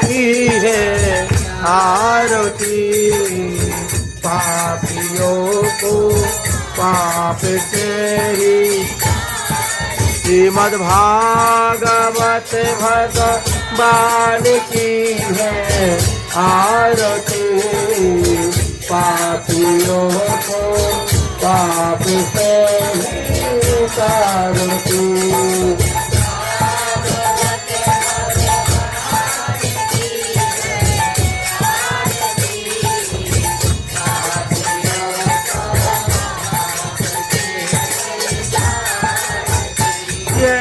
की है आरती। पापियों को पाप से ही श्रीमद्भागवत भगवान की है आरती। पापियों को पाप से ही तारती। ये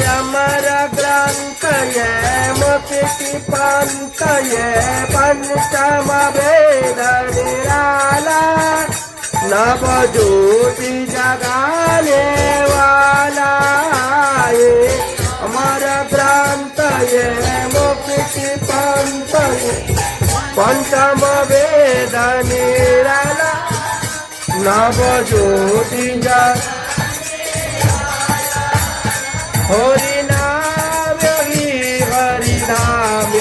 अमर ग्रंथ ये मुक्ति पंथ ये पंचम वेद निराला। नव ज्योति जगाने वाला ये अमर ग्रंथ ये मुक्ति पंथ ये पंचम वेद निराला। नव ज्योति हरि नाम ही हरि नाम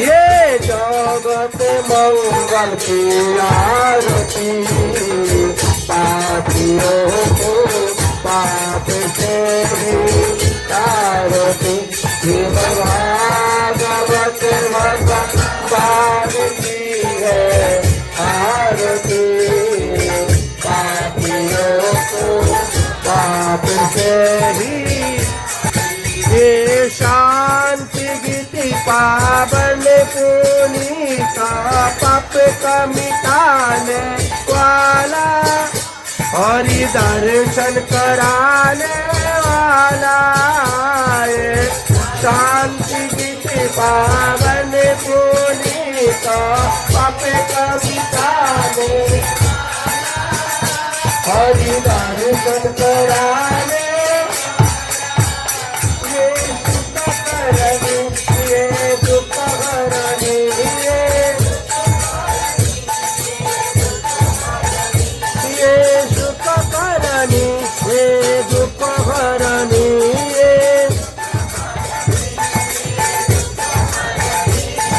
ये जगत मंगल की आरती। पापियों को पाप से ही तारती। भागवत भगवान की है आरती। पाप से ही ये शांति गीति पावन पुनीता। पाप का मिटाने वाला हरि दर्शन कराने वाला। ये शांति गीति पावन पुनीता। पाप का मिटाने हरि दर्शन कराने। ये सुख करने ये दुख हरने। ये सुख करने ये दुख हरने।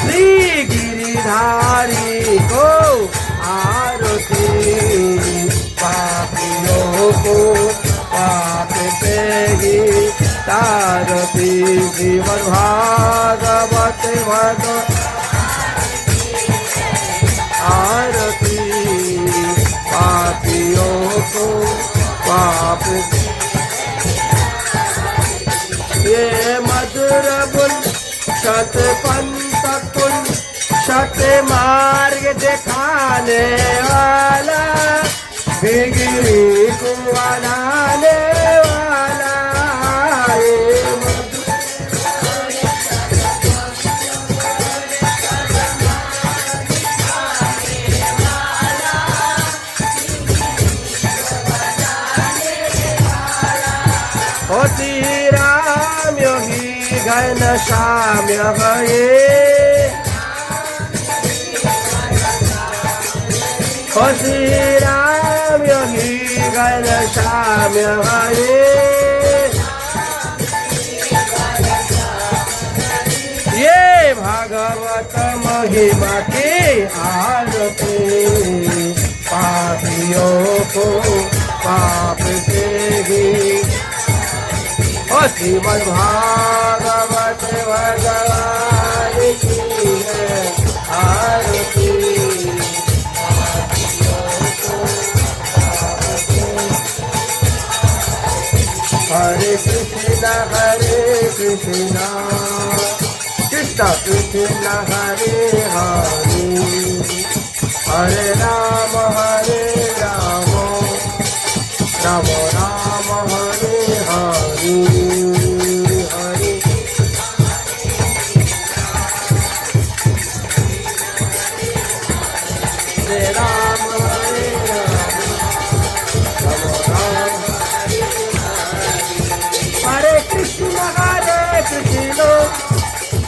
श्री गिरिधारी को आरती। पापियों को पाप से ही तारती। श्रीमद्भागवत भगवान आरती। पापियों को पाप ये मधुर गुण शत पंथ कुल शत मार्ग दिखाने वाला। गिरी को बनाने वाला। होती राम योगी घन श्याम भये। होती राम योगी घन श्याम भये। ये भागवत महिमा की आरती। पापियों को पाप से ही श्रीमद्भागवत भगवान की है आरती। हरे कृष्ण कृष्ण कृष्ण हरे हरे। हरे राम राम राम हरे हरे। हरे राम हरे राम राम हरे कृष्ण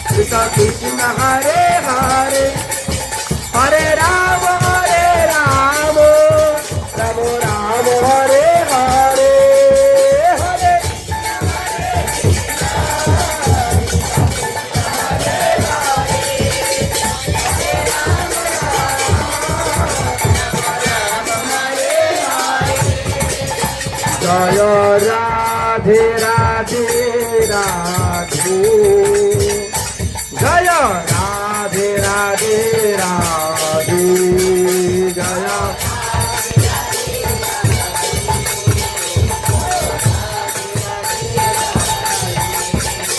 कृष्ण कृष्ण हरे हरे। हरे राम राम राम हरे हरे। हरे জয় রাধে রাধে রাধে জয় রাধে রাধে রাধে জয়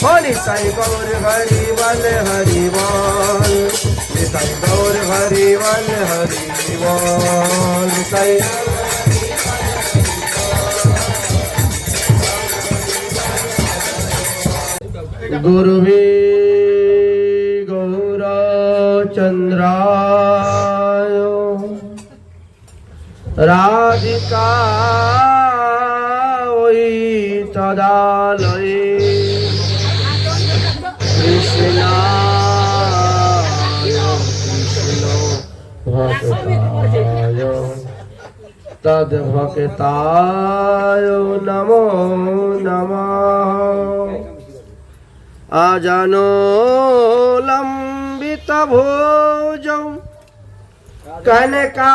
হরি সাই গৌর হরি বল হরি বল সাই গৌর হরি বল হরি বল সাই গুরুবে গৌরচন্দ্রায় রাধিকায় তদালয়ে কৃষ্ণায় কৃষ্ণ ভক্তায় তদ্ভক্তায় নমো নমঃ। আজানো লম্বিত ভোজৌ কনকাবদাসু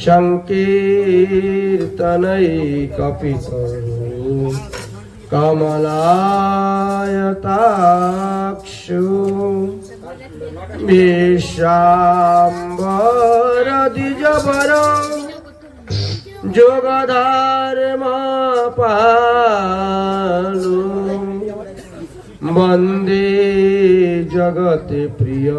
সংকীর্তনৈকপিতরু কমলায়তাক্ষু বিশ্বম্বর দ্বিজবর যোগধর্ম পালু বন্দে জগতে প্রিয়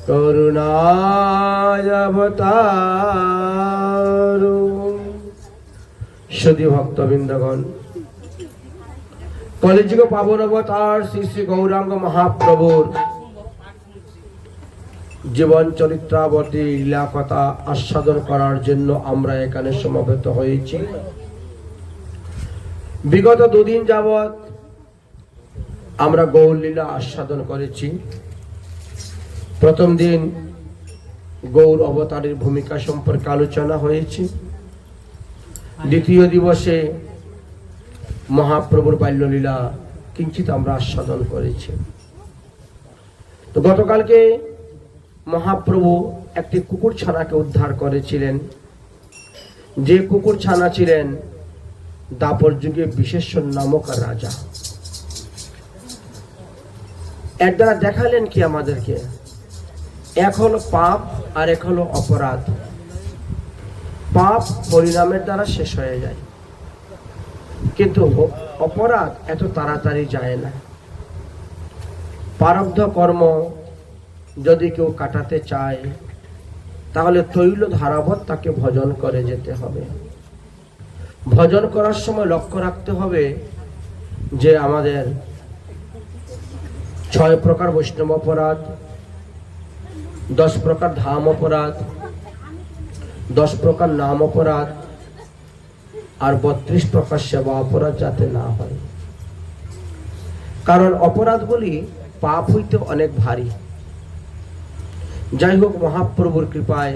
করুণাবতারু। সুধী ভক্তবৃন্দগণ, কলিযুগ পাবন অবতার শ্রী শ্রী গৌরাঙ্গ মহাপ্রভুর জীবন চরিত্রাবতী লীলা কথা আস্বাদন করার জন্য আমরা এখানে সমবেত হয়েছি। বিগত দুদিন যাবৎ আমরা গৌর লীলা আস্বাদন করেছি। প্রথম দিন গৌর অবতারের ভূমিকা সম্পর্কে আলোচনা হয়েছে। দ্বিতীয় দিবসে মহাপ্রভুর বাল্যলীলা কিঞ্চিত আমরা আস্বাদন করেছি। তো গতকালকে মহাপ্রভু একটি কুকুর ছানাকে উদ্ধার করেছিলেন, যে কুকুর ছানা ছিলেন দাপর যুগে বিশেষ্য নামক রাজা। এর দ্বারা দেখালেন কি আমাদেরকে, এক হলো পাপ আর এক হলো অপরাধ। পাপ পরিণামের দ্বারা শেষ হয়ে যায়, কিন্তু অপরাধ এত তাড়াতাড়ি যায় না। প্রারব্ধ কর্ম যদি কেউ কাটাতে চায় তাহলে তৈল ধারাবত তাকে ভজন করে যেতে হবে। ভজন করার সময় লক্ষ্য রাখতে হবে যে আমাদের 6 প্রকার বৈষ্ণব অপরাধ, 10 প্রকার ধাম অপরাধ, 10 প্রকার নাম অপরাধ আর 32 প্রকার সেবা অপরাধ যাতে না হয়। কারণ অপরাধগুলি পাপ হইতে অনেক ভারী। যাই হোক, মহাপ্রভুর কৃপায়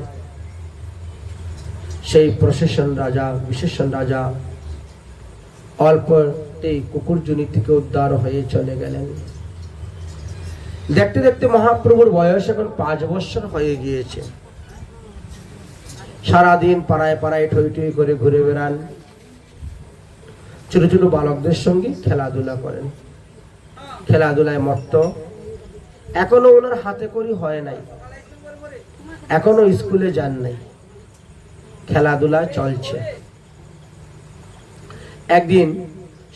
সেই প্রশাসন রাজা, বিশেষণ রাজা অল্পতেই কুকুরজনি থেকে উদ্ধার হয়ে চলে গেলেন। দেখতে দেখতে মহাপ্রভুর বয়স এখন 5 বৎসর হয়ে গিয়েছে। সারাদিন পাড়ায় পাড়ায় ঠই ঠই করে ঘুরে বেড়ান, ছোট ছোট বালকদের সঙ্গে খেলাধুলা করেন, খেলাধুলায় মত্ত। এখনো ওনার হাতে করি হয় নাই, এখনো স্কুলে যান নাই, খেলাধুলা চলছে। একদিন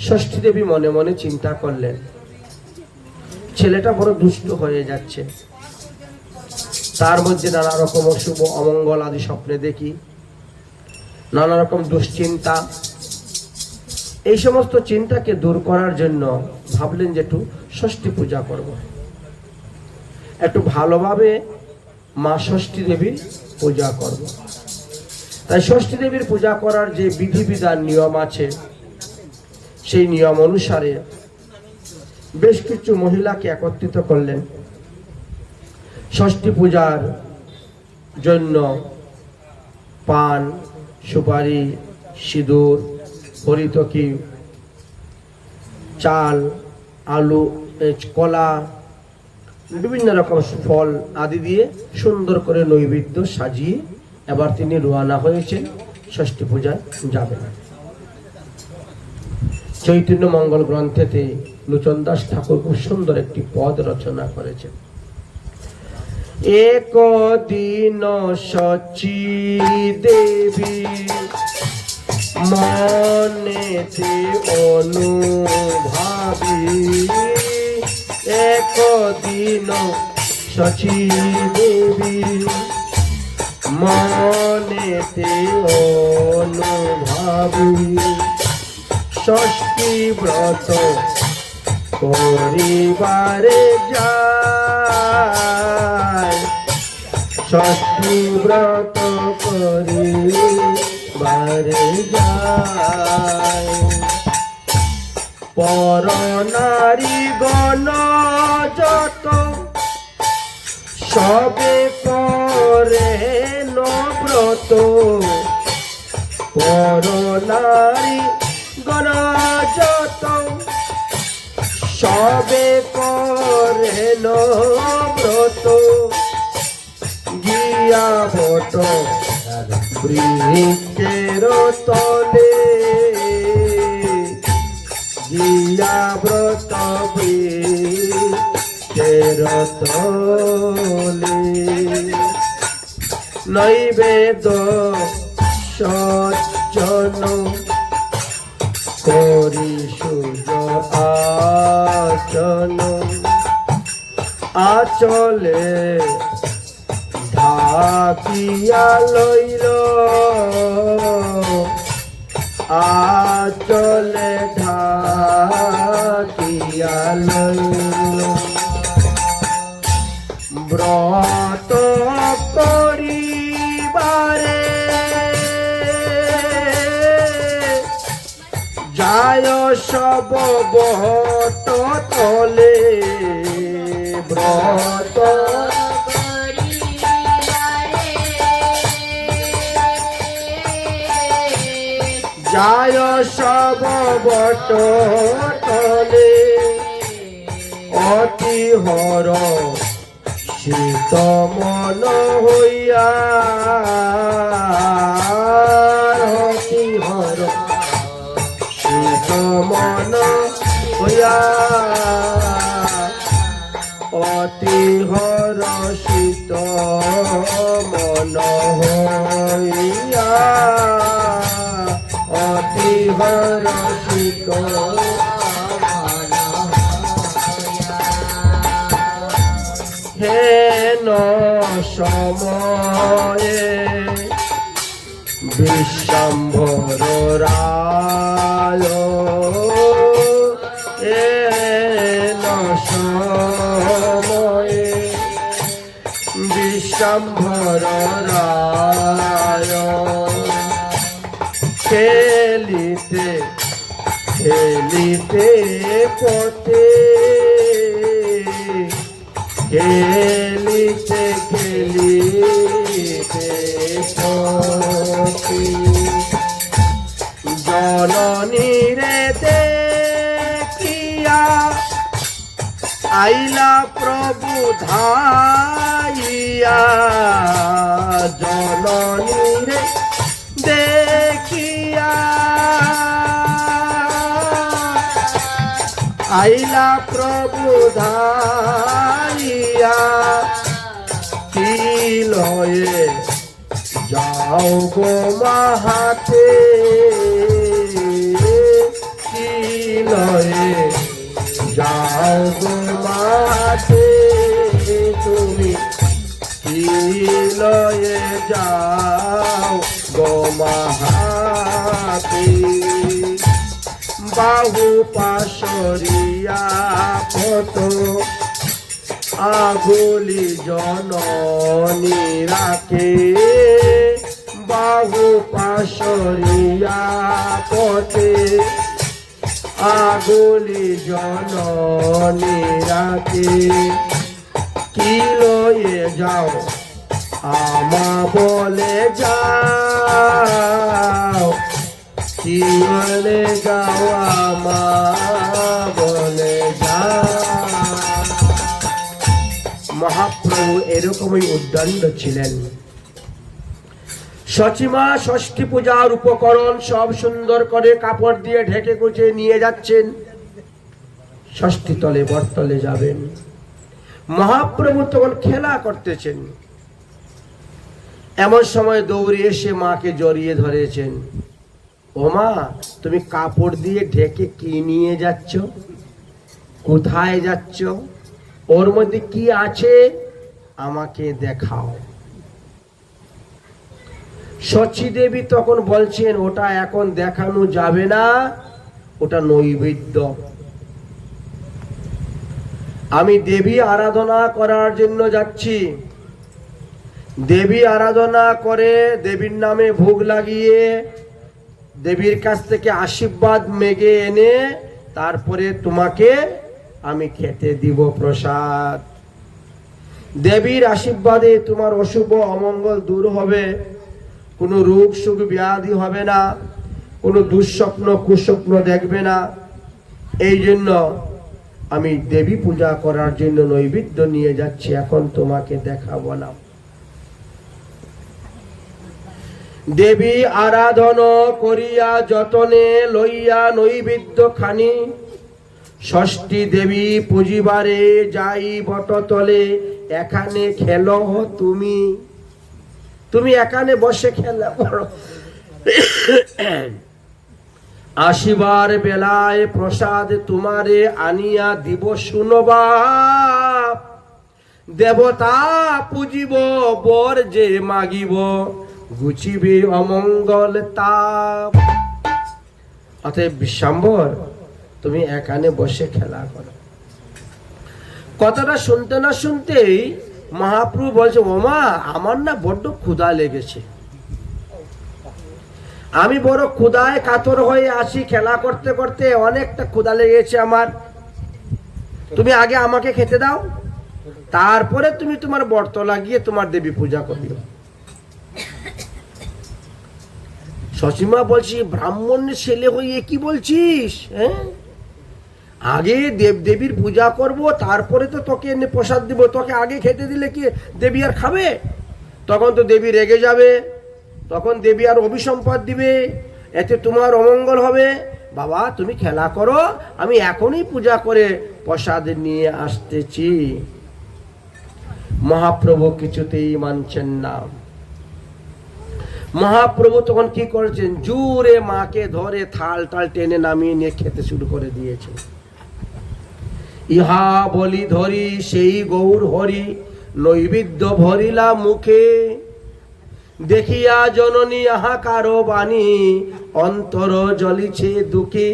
ষষ্ঠী দেবী মনে মনে চিন্তা করলেন, ছেলেটা বড় দুষ্ট হয়ে যাচ্ছে, তার মধ্যে নানা রকম অশুভ অমঙ্গল আদি স্বপ্নে দেখি, নানা রকম দুশ্চিন্তা। এই সমস্ত চিন্তাকে দূর করার জন্য ভাবলেন যে একটু ষষ্ঠী পূজা করব, একটু ভালোভাবে মা ষষ্ঠী দেবীর পূজা করব। তাই ষষ্ঠী দেবীর পূজা করার যে বিধিবিধান নিয়ম আছে, সেই নিয়ম অনুসারে বেশ কিছু মহিলাকে একত্রিত করলেন। ষষ্ঠী পূজার জন্য পান, সুপারি, সিঁদুর, হরিতকি, চাল, আলু, কলা, বিভিন্ন রকম ফল আদি দিয়ে সুন্দর করে নৈবেদ্য সাজিয়ে এবার তিনি রওনা হয়েছেন ষষ্ঠী পূজায় যাবেন। চৈতন্য মঙ্গল গ্রন্থেতে লোচন দাস ঠাকুর খুব সুন্দর একটি পদ রচনা করেছেন। একদিন সচি দেবী মনেতে অনুভাবি, একদিন সচি দেবী মনেতে অনুভাবি, ষষ্ঠী ব্রত করিবারে যায়, ষষ্ঠী ব্রত করিবারে যায়। পর নারী গণ যত সবে করে ব্রত, পর নারী গণ যত সবে করে ব্রত, গিয়া বট বৃক্ষের তলে, গিয়া ব্রত বৃক্ষের তলে, নৈবেদ্য সজ্জন করি সূর্য আচন, আচলে ঢাকিয়া লইল, আচলে ঢাকিয়া লইল, ব্রত করিবারে যায় সব বট তলে, ব্রত যায় সব বট তলে, অতি হর শীত মন হইয়া, অতি হর শীত মন হইয়া, অতি হর শীত মন হইয়া, অতি হর শীত হেন সময়ে বিশ্বম্ভর রায়, হেন সময়ে বিশ্বম্ভর রায়, খেলিতে খেলিতে পথে, খেলিতে খেলিতে পথে, জননীরে দেখিয়া আইলা প্রভু ধাইয়া, জননীরে দেখিয়া আইলা প্রভু ধাইয়া, কি লয়ে যাও গো মাহাতে, কি লয়ে যাও গো মাহাতে, তুমি কি লয়ে যাও গো মাহাতে, বাহু পাশরিয়া কত আগুলি জননী রাখে, বাহু পাশরিয়া পথে আগুলি জননী রাখে, কি লয়ে যাও আমা বলে যাও, কি বলে যাও আমা বলে যাও, এরকমই উদ্দণ্ড ছিলেন। সচিমা ষষ্ঠী পূজার উপকরণ সব সুন্দর করে কাপড় দিয়ে ঢেকে গুছিয়ে নিয়ে যাচ্ছেন। ষষ্ঠী তলে বটতলে যাবেন। মহাপ্রভু তখন খেলা করতেছেন। এমন সময় দৌড়ে এসে মাকে জড়িয়ে ধরেছেন। ও মা, তুমি কাপড় দিয়ে ঢেকে কি নিয়ে যাচ্ছ? কোথায় যাচ্ছ? ওর মধ্যে কি আছে আমাকে দেখাও। সচী দেবী তখন বলছেন, ওটা এখন দেখানো যাবে না, ওটা নৈবেদ্য। আমি দেবী আরাধনা করার জন্য যাচ্ছি। দেবী আরাধনা করে দেবীর নামে ভোগ লাগিয়ে দেবীর কাছ থেকে আশীর্বাদ মেগে এনে তারপরে তোমাকে আমি খেতে দিব প্রসাদ। দেবীর আশীর্বাদে তোমার অশুভ অমঙ্গল দূর হবে, কোনো রোগ সুখ ব্যাধি হবে না, কোনো দুঃস্বপ্ন কুস্বপ্ন দেখবে না। এই জন্য আমি দেবী পূজা করার জন্য নৈবেদ্য নিয়ে যাচ্ছি, এখন তোমাকে দেখাবো না। দেবী আরাধন করিয়া যতনে লইয়া নৈবেদ্য খানি ষষ্ঠী দেবী পুজিবারে যাই বটতলে, এখানে খেলো তুমি, তুমি এখানে বসে খেলা করো। আসিবার বেলায় প্রসাদ তোমারে আনিয়া দিব শুনবা, দেবতা পুজিব বর যে মাগিব গুছিবে অমঙ্গল তাপ। অতএব বিশ্বাম্বর, তুমি এখানে বসে খেলা করো। কথাটা শুনতে না শুনতেই মহাপ্রভু বলছে, ওমা, আমার না বড্ড ক্ষুধা লেগেছে, আমি বড় ক্ষুধায় কাতর হয়ে আসি, খেলা করতে করতে অনেকটা ক্ষুধা লেগেছে আমার, তুমি আগে আমাকে খেতে দাও, তারপরে তুমি তোমার ব্রত লাগিয়ে তোমার দেবী পূজা করিও। সচিমা বলছি, ব্রাহ্মণের ছেলে হয়ে কি বলছিস? হ্যাঁ, আগে দেবদেবীর পূজা করব, তারপরে তো তোকে এনে প্রসাদ দিব, তোকে আগে খেতে দিলে কি দেবী আর খাবে? তখন তো দেবী রেগে যাবে, তখন দেবী আর অভিসম্পদ দিবে, এতে তোমার অমঙ্গল হবে। বাবা, তুমি খেলা করো, আমি এখনই পূজা করে প্রসাদ নিয়ে আসতেছি। মহাপ্রভু কিছুতেই মানছেন না। মহাপ্রভু তখন কি করেছেন, জোরে মাকে ধরে থাল টাল টেনে নামিয়ে নিয়ে খেতে শুরু করে দিয়েছে। ইহা বলি ধরি সেই গৌর হরি নৈবেদ্য ভরিলা মুখে, দেখিয়া জননী আহাকারো বাণী অন্তর জ্বলিছে দুঃখে।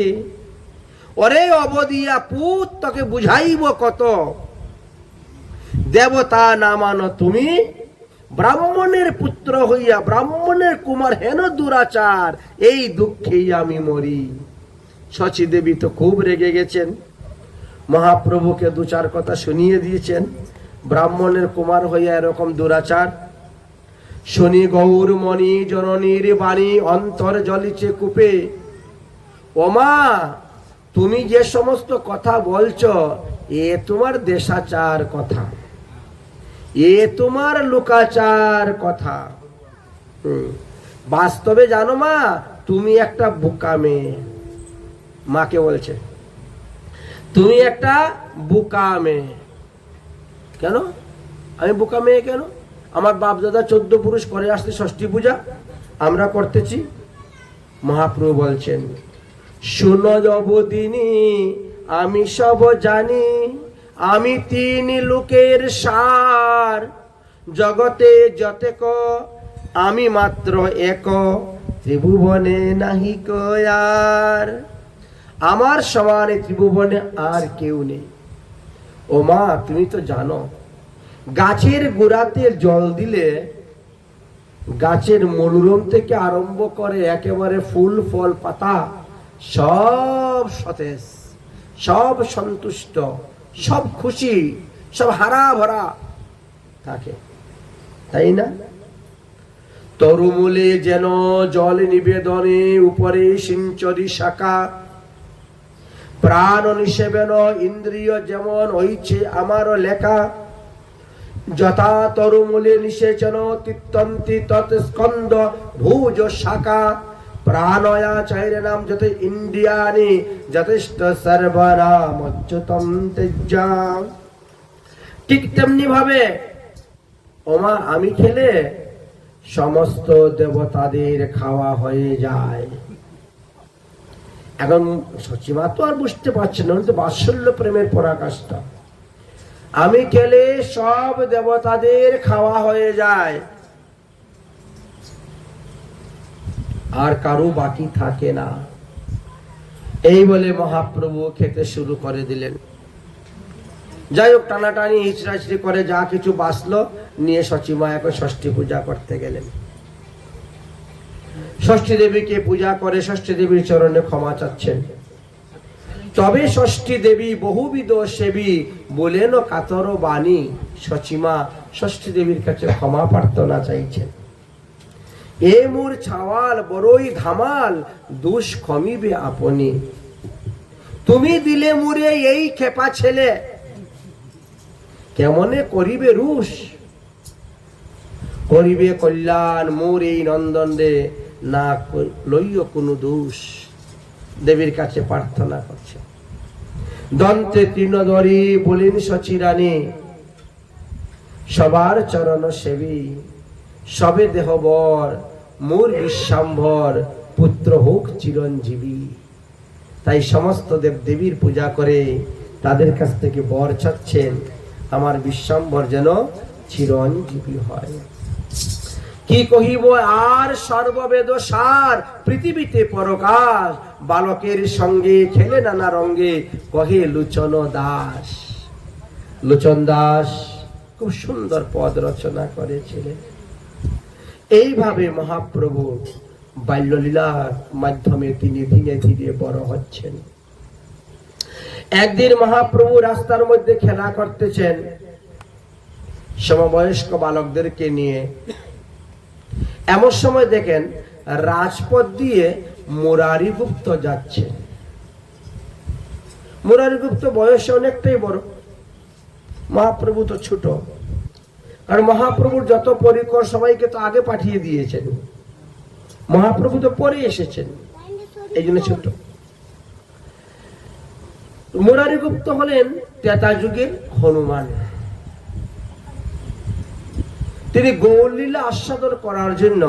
ওরে অবদিয়া পুত, তোকে বুঝাইব কত, দেবতা না মানো তুমি, ব্রাহ্মণের পুত্র হইয়া ব্রাহ্মণের কুমার হেন দুরাচার, এই দুঃখেই আমি মরি। সচী দেবী তো খুব রেগে গেছেন, মহাপ্রভুকে দু চার কথা শুনিয়ে দিয়েছেন, ব্রাহ্মণের কুমার হইয়া এরকম দুরাচার। শনি গৌরমণি জননীর বাণী অন্তর জ্বলিছে কূপে। ওমা, তুমি যে সমস্ত কথা বলছো, এ তোমার দেশাচার কথা, এ তোমার লোকাচার কথা। বাস্তবে জানো মা, তুমি একটা বোকা মেয়ে। মাকে বলছে, তুমি একটা বোকা মেয়ে। কেন আমি বোকা মেয়ে? কেন? আমার বাপ দাদা 14 পুরুষ করে আসতে ষষ্ঠী পূজা, আমরা করতেছি। মহাপ্রভু বলছেন, শুনো জবদিনী, আমি সব জানি, আমি 3 লোকের সার, জগতে যতেক আমি মাত্র এক, ত্রিভুবনে নাহি আর। আমার সমানে ত্রিভুবনে আর কেউ নেই। ও মা, তুমি তো জানো, গাছের গোড়াতে জল দিলে গাছের মনোরম থেকে আরম্ভ করে একেবারে ফুল ফল পাতা সব সতেজ, সব সন্তুষ্ট, সব খুশি, সব হারা ভরা থাকে, তাই না? তরুমূলে যেন জল নিবেদনে উপরে সিঞ্চরি শাখা, প্রাণ নিষেবন ইন্দ্রিয় যেমন হইছে আমারও লেখা। যথা তরুমূলে নিষেচন তিত্তন্তি তৎস্কন্দ ভুজ শাখা প্রাণয়া চাইরে নাম যত ইন্দ্রিয়ানি যথেষ্ট সর্বরাম অচ্যুতম তেজ্জা। ঠিক তেমনি ভাবে ওমা আমি খেলে সমস্ত দেবতাদের খাওয়া হয়ে যায়। এখন সচিমা তো আর বুঝতে পারছেন না, তো বাৎসল্য প্রেমের পরাকাষ্ঠা। আমি খেলে সব দেবতাদের খাওয়া হয়ে যায়, আর কারো বাকি থাকে না। এই বলে মহাপ্রভু খেতে শুরু করে দিলেন। যাই হোক, টানাটানি হিচড়াহিচড়ি করে যা কিছু বাঁচলো নিয়ে সচিমা এখন ষষ্ঠী পূজা করতে গেলেন। ষষ্ঠী দেবীকে পূজা করে ষষ্ঠী দেবীর চরণে ক্ষমা চাচ্ছেন। তবে ষষ্ঠী দেবী বহুবিধ সেবী বলেন কাতর বাণী। সচিমা ষষ্ঠী দেবীর কাছে ক্ষমা প্রার্থনা চাইছেন। এ মোর ছাওয়াল বড়ই ধামাল, দুষ ক্ষমিবে আপনি। তুমি দিলে মুরে এই খেপা ছেলে, কেমনে করিবে রুষ। করিবে কল্যাণ মোর এই নন্দন রে, না লইও কোনো দোষ। দেবীর কাছে প্রার্থনা করছে। দন্তে তৃণধরি বলিন সচিরানী, সবার চরণ সেবী। সবে দেহবর মোর বিশ্বাম্ভর, পুত্র হোক চিরঞ্জীবী। তাই সমস্ত দেব দেবীর পূজা করে তাদের কাছ থেকে বর চাচ্ছেন, আমার বিশ্বাম্ভর যেন চিরঞ্জীবী হয়। কি কহিব আর সর্ববেদ সার, পৃথিবীতে পরকাশ। বালকের সঙ্গে খেলে নানা রঙ্গে, কহে লোচন দাস। লোচন দাস খুব সুন্দর পদ রচনা করেছিলেন। এইভাবে মহাপ্রভু বাল্যলীলার মাধ্যমে তিনি ধীরে ধীরে বড় হচ্ছেন। একদিন মহাপ্রভু রাস্তার মধ্যে খেলা করতেছেন সমবয়স্ক বালকদেরকে নিয়ে। এমন সময় দেখেন রাজপথ দিয়ে মুরারি গুপ্ত যাচ্ছে। মুরারি গুপ্ত বয়সে অনেকটাই বড়, মহাপ্রভু তো ছোট। আর মহাপ্রভুর যত পরিকর সবাইকে তো আগে পাঠিয়ে দিয়েছেন, মহাপ্রভু তো পরে এসেছেন, এই জন্য ছোট। মুরারি গুপ্ত হলেন ত্রেতা যুগের হনুমান। তিনি গৌরলীলা আস্বাদন করার জন্য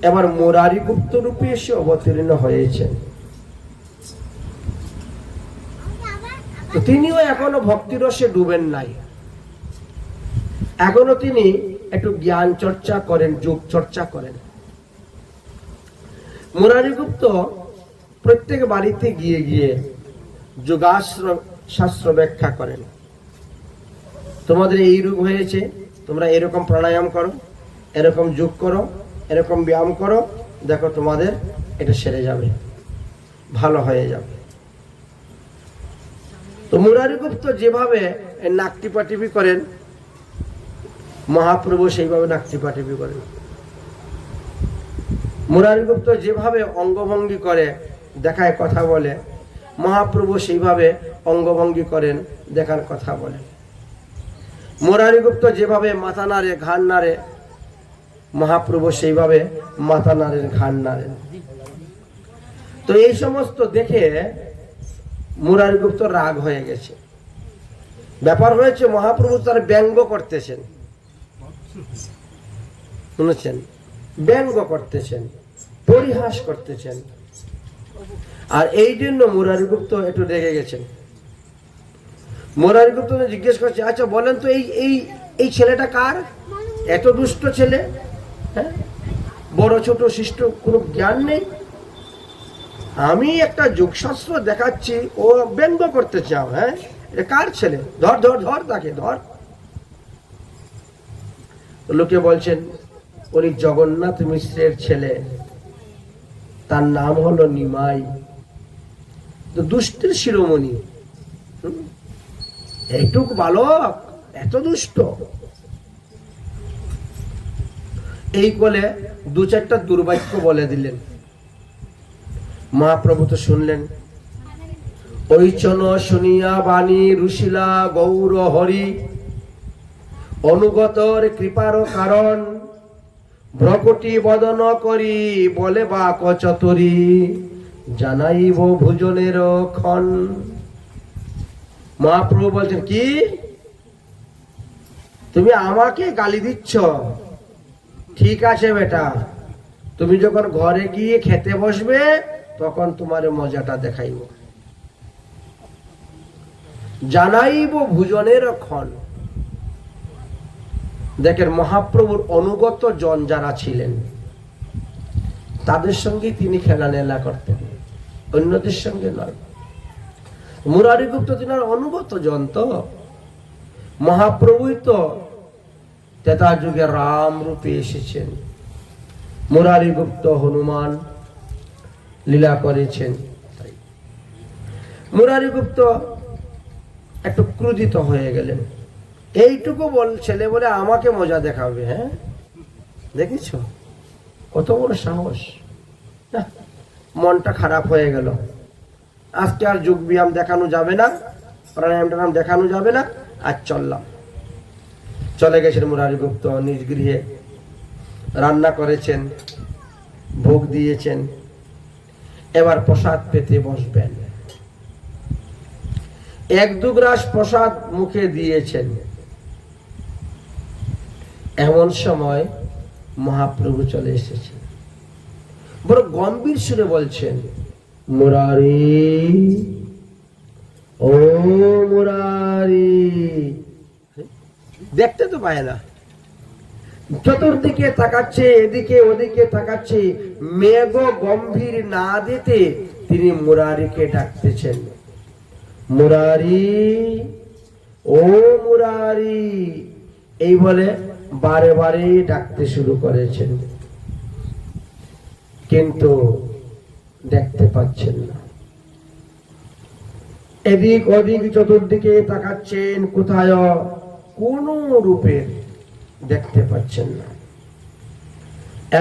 এবার মুরারি গুপ্ত রূপে এসে অবতীর্ণ হয়েছেন। তো তিনিও এখনো ভক্তিরসে ডুবেন নাই, এখনো তিনি একটু জ্ঞান চর্চা করেন, যোগ চর্চা করেন। মুরারি গুপ্ত প্রত্যেক বাড়িতে গিয়ে গিয়ে যোগাশ্রম শাস্ত্র ব্যাখ্যা করেন। তোমাদের এই রোগ হয়েছে, তোমরা এরকম প্রাণায়াম করো, এরকম যোগ করো, এরকম ব্যায়াম করো, দেখো তোমাদের এটা সেরে যাবে, ভালো হয়ে যাবে। তো মুরারি গুপ্ত যেভাবে নাক টিপাটিপি করেন, মহাপ্রভু সেইভাবে নাক টিপাটিপি করেন। মুরারি গুপ্ত যেভাবে অঙ্গভঙ্গি করে দেখায় কথা বলে, মহাপ্রভু সেইভাবে অঙ্গভঙ্গি করেন, দেখার কথা বলেন। মুরারি গুপ্ত যেভাবে মাথা নাড়ে, ঘাড় নাড়ে, মহাপ্রভু সেইভাবে মাথা নাড়েন, ঘাড় নাড়েন। তো এই সমস্ত দেখে মুরারি গুপ্ত রাগ হয়ে গেছে। ব্যাপার হয়েছে মহাপ্রভু তার ব্যঙ্গ করতেছেন, শুনেছেন, ব্যঙ্গ করতেছেন, পরিহাস করতেছেন। আর এই জন্য মুরারি গুপ্ত একটু রেগে গেছেন। মুরারি গুপ্ত জিজ্ঞেস করছে, আচ্ছা বলেন তো এই ছেলেটা কার? এত দুষ্ট ছেলে, হ্যাঁ, বড় ছোট শিষ্ট কোনো জ্ঞান নেই। আমি একটা যোগশাস্ত্র দেখাচ্ছি, ও ব্যঙ্গ করতে চাও? হ্যাঁ, এটা কার ছেলে? ধর ধর ধর, তাকে ধর। লোকে বলছেন উনি জগন্নাথ মিশ্রের ছেলে, তার নাম হলো নিমাই। তো দুষ্টের শিরোমণি, এইটুক বালক এত দুষ্ট। এই বলে দু চারটা দুর্বাক্য বলে দিলেন। মহাপ্রভু তো শুনলেন। ওইচন শুনিয়া বাণী রুশিলা গৌর হরি, অনুগতর কৃপার কারণ ভ্রকুটি বদন করি বলে বা কচতরি জানাইব ভোজনের ক্ষণ। মহাপ্রভু বলছেন কি তুমি আমাকে গালি দিচ্ছ? ঠিক আছে বেটা, তুমি যখন ঘরে গিয়ে খেতে বসবে তখন তোমার মজাটা দেখাইব। জানাইব ভোজনের ক্ষণ। দেখেন মহাপ্রভুর অনুগত জন যারা ছিলেন তাদের সঙ্গে তিনি খেলানেলা করতেন, অন্যদের সঙ্গে নয়। মুরারিগুপ্ত তিনার অনুগত জন তো, মহাপ্রভুই তো ত্রেতা যুগে রাম রূপে এসেছেন, মুরারিগুপ্ত হনুমান লীলা করেছেন। মুরারিগুপ্ত একটু ক্রোধিত হয়ে গেলেন, এইটুকু ছেলে বলে আমাকে মজা দেখাবে। হ্যাঁ, দেখেছ কত বড় সাহস। মনটা খারাপ হয়ে গেল, আজকে আর যোগ ব্যায়াম দেখানো যাবে না, প্রাণায়াম টানায়াম দেখানো যাবে না, আজ চললাম। চলে গেছেন মুরারিগুপ্ত নিজ গৃহে, রান্না করেছেন, ভোগ দিয়েছেন, এবার প্রসাদ পেতে বসবেন। এক দু গ্রাস প্রসাদ মুখে দিয়েছেন, এমন সময় মহাপ্রভু চলে এসেছেন। বড় গম্ভীর সুরে বলছেন, মুরারি, ও মুরারি। দেখতে তো পায় না, চতুর্দিকে তাকাচ্ছে, এদিকে ওদিকে তাকাচ্ছে, মেঘ গম্ভীর না দিতে তিনি মুরারিকে ডাকতেছেন, মুরারি, ও মুরারি, এই বলে বারে বারে ডাকতে শুরু করেছেন, কিন্তু দেখতে পাচ্ছেন না। এদিক ওদিক চতুর্দিকে তাকাচ্ছেন, কোথায় কোন রূপে দেখতে পাচ্ছেন না।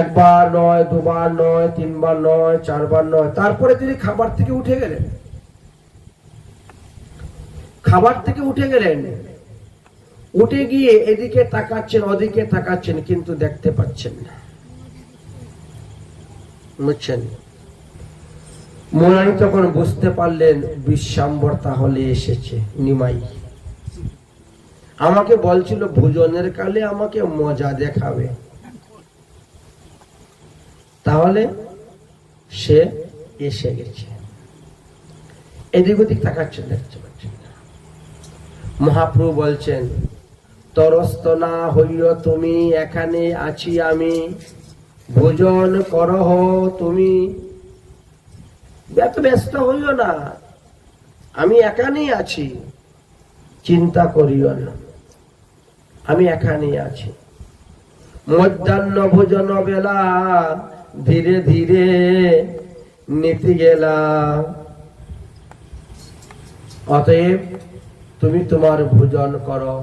একবার নয়, দুবার নয়, তিনবার নয়, চারবার নয়। তারপরে তিনি খাবার থেকে উঠে গেলেন, খাবার থেকে উঠে গেলেন, উঠে গিয়ে এদিকে তাকাচ্ছেন, ওদিকে তাকাচ্ছেন, কিন্তু দেখতে পাচ্ছেন না। বুঝছেন? মুরারি তখন বুঝতে পারলেন বিশ্বাম্বর তাহলে এসেছে, নিমাই আমাকে বলছিল ভোজনের কালে আমাকে মজা দেখাবে, তাহলে সে এসে গেছে। এদিক ওদিক তাকাচ্ছেন, দেখতে পাচ্ছেন না। মহাপ্রভু বলছেন, তরস্ত না হইও তুমি, এখানে আছি আমি, ভোজন করহ তুমি। এত ব্যস্ত হইও না, আমি এখানেই আছি, চিন্তা করিও না, আমি এখানেই আছি। মধ্যাহ্ন ভোজন বেলা ধীরে ধীরে নিতে গেলা, অতএব তুমি তোমার ভোজন করো।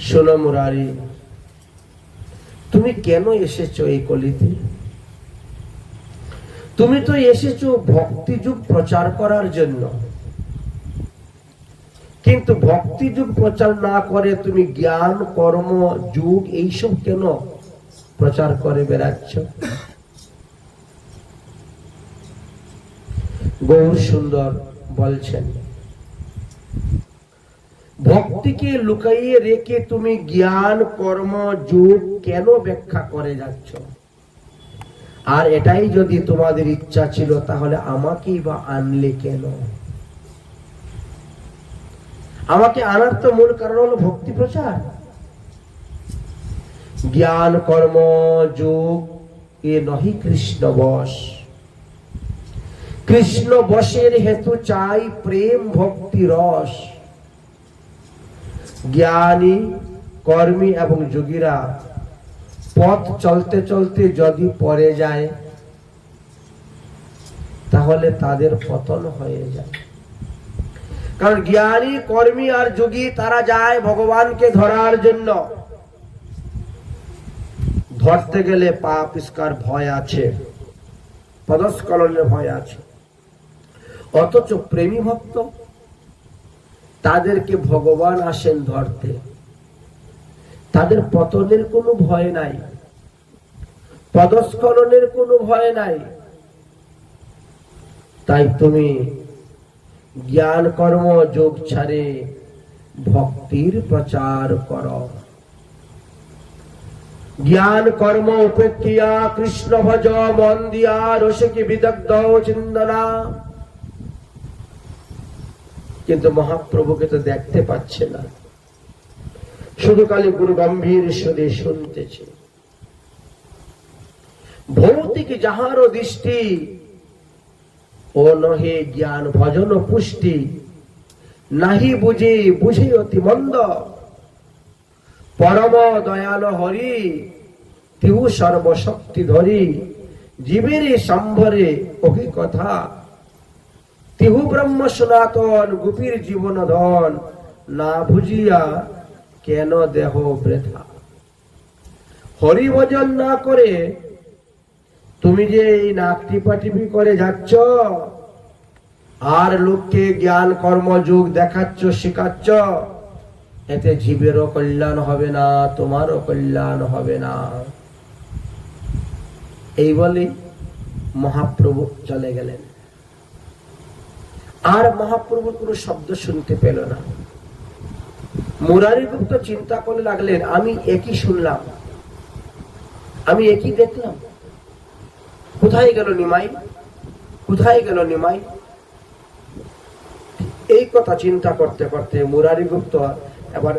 শোনো মুরারি, তুমি কেন এসেছো এই কলিতে? তুমি তো এসেছো ভক্তি যুগ প্রচার করার জন্য, কিন্তু ভক্তি যুগ প্রচার না করে তুমি জ্ঞান কর্ম যুগ এইসব কেন প্রচার করে বেড়াচ্ছ? গৌর সুন্দর বলছেন, ভক্তিকে লুকাইয়ে রেখে তুমি জ্ঞান কর্ম যুগ কেন ব্যাখ্যা করে যাচ্ছ? আর এটাই যদি তোমাদের ইচ্ছা ছিল তাহলে আমাকেই বা আনলে কেন? আমাকে আনার তো মূল কারণ হলো ভক্তি প্রচার। জ্ঞান কর্ম যোগ এ নহি কৃষ্ণ বশ, কৃষ্ণ বশের হেতু চাই প্রেম ভক্তি রস। জ্ঞানী কর্মী এবং যোগীরা পথ চলতে চলতে যদি পড়ে যায় তাহলে তাদের পতন হয়ে যায়। কারণ জ্ঞানী কর্মী আর যোগী তারা যায় ভগবানকে ধরার জন্য, ধরতে গেলে পা পিছকার ভয় আছে, পদস্খলনের ভয় আছে। অথচ প্রেমী ভক্ত তাদেরকে ভগবান আসেন ধরতে, তাদের পতনের কোনো ভয় নাই, পদস্খলনের কোনো ভয় নাই। তাই তুমি জ্ঞান কর্ম যোগ ছাড়ে ভক্তির প্রচার করো। জ্ঞান কর্ম উপেক্ষিয়া কৃষ্ণ ভজ মন দিয়া রসিকি বিদগ্ধ চিন্দনা। কিন্তু মহাপ্রভুকে তো দেখতে পাচ্ছে না, শুধু খালি গুরু গম্ভীর সুরে শুনতেছে। ভৌতিক যাহারও দৃষ্টি, ও নহে জ্ঞান ভজন পুষ্টি। নাহি বুঝে বুঝে অতি মন্দ, পরম দয়াল হরি তিহু সর্বশক্তি ধরি। জীবের সম্ভরে অভি কথা, তিহু ব্রহ্ম সনাতন গোপীর জীবন ধন। না বুঝিয়া কেন দেহ বৃথা। হরি ভজন না করে তুমি যে এই নাক টিপাটিপি করে যাচ্ছ, আর লোককে জ্ঞান কর্ম যোগ দেখাচ্ছ, শেখাচ্ছ, এতে জীবেরও কল্যাণ হবে না, তোমারও কল্যাণ হবে না। এই বলে মহাপ্রভু চলে গেলেন। আর মহাপ্রভুর কোনো শব্দ শুনতে পেল না। মুরারিগুপ্ত চিন্তা করে লাগলেন, আমি একই শুনলাম, আমি একই দেখলাম, কোথায় গেল নিমাই, কোথায় গেল নিমাই। এই কথা চিন্তা করতে করতে মুরারিগুপ্ত এবার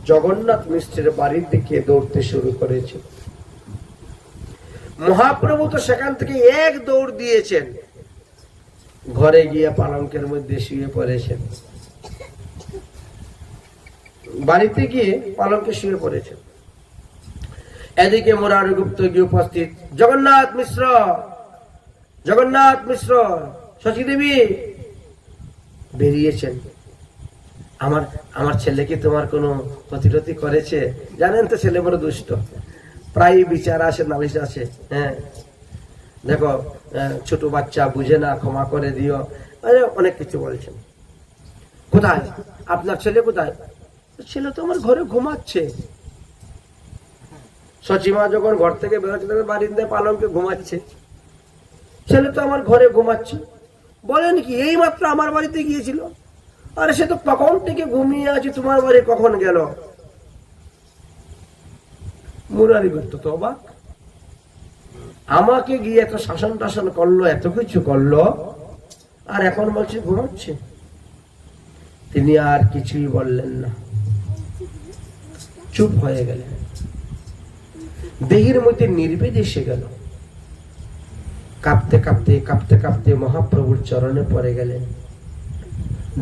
জগন্নাথ মিশ্রের বাড়ির দিকে দৌড়তে শুরু করেছে। মহাপ্রভু তো সেখান থেকে এক দৌড় দিয়েছেন, ঘরে গিয়ে পালঙ্কের মধ্যে শুয়ে পড়েছেন। বাড়িতে গিয়ে পালঙ্কে শুয়ে পড়েছেন। এদিকে মুরারিগুপ্ত গিয়ে উপস্থিত। জগন্নাথ মিশ্র, জগন্নাথ মিশ্র, শচী দেবী বেরিয়েছেন। আমার আমার ছেলে কি তোমার কোনো ক্ষতিরতি করেছে? জানেন তো ছেলে বড় দুষ্ট, প্রায় বিচার আসে, নালিশ আসে। হ্যাঁ, দেখো ছোট বাচ্চা বুঝে না, ক্ষমা করে দিও, অনেক কিছু বলছেন। কোথায় আপনার ছেলে, কোথায়? ছেলে তো আমার ঘরে ঘুমাচ্ছে। সচিমা যখন ঘর থেকে বেরোচ্ছে, বারিন্দায় পালঙ্কে ঘুমাচ্ছে। ছেলে তো আমার ঘরে ঘুমাচ্ছে। বলেন কি, এই মাত্র আমার বাড়িতে গিয়েছিল? আরে সে তো কখন থেকে ঘুমিয়ে আছে, তোমার বাড়ি কখন গেল? মুরারিগুপ্ত তো অবাক, আমাকে গিয়ে এত শাসন টাসন করলো, এত কিছু করলো, আর এখন বলছে ঘুমাচ্ছে। তিনি আর কিছুই বললেন না, চুপ হয়ে গেলেন। দেহের মধ্যে নির্বেদ এসে গেল। কাঁপতে কাঁপতে কাঁপতে কাঁপতে মহাপ্রভুর চরণে পড়ে গেলেন,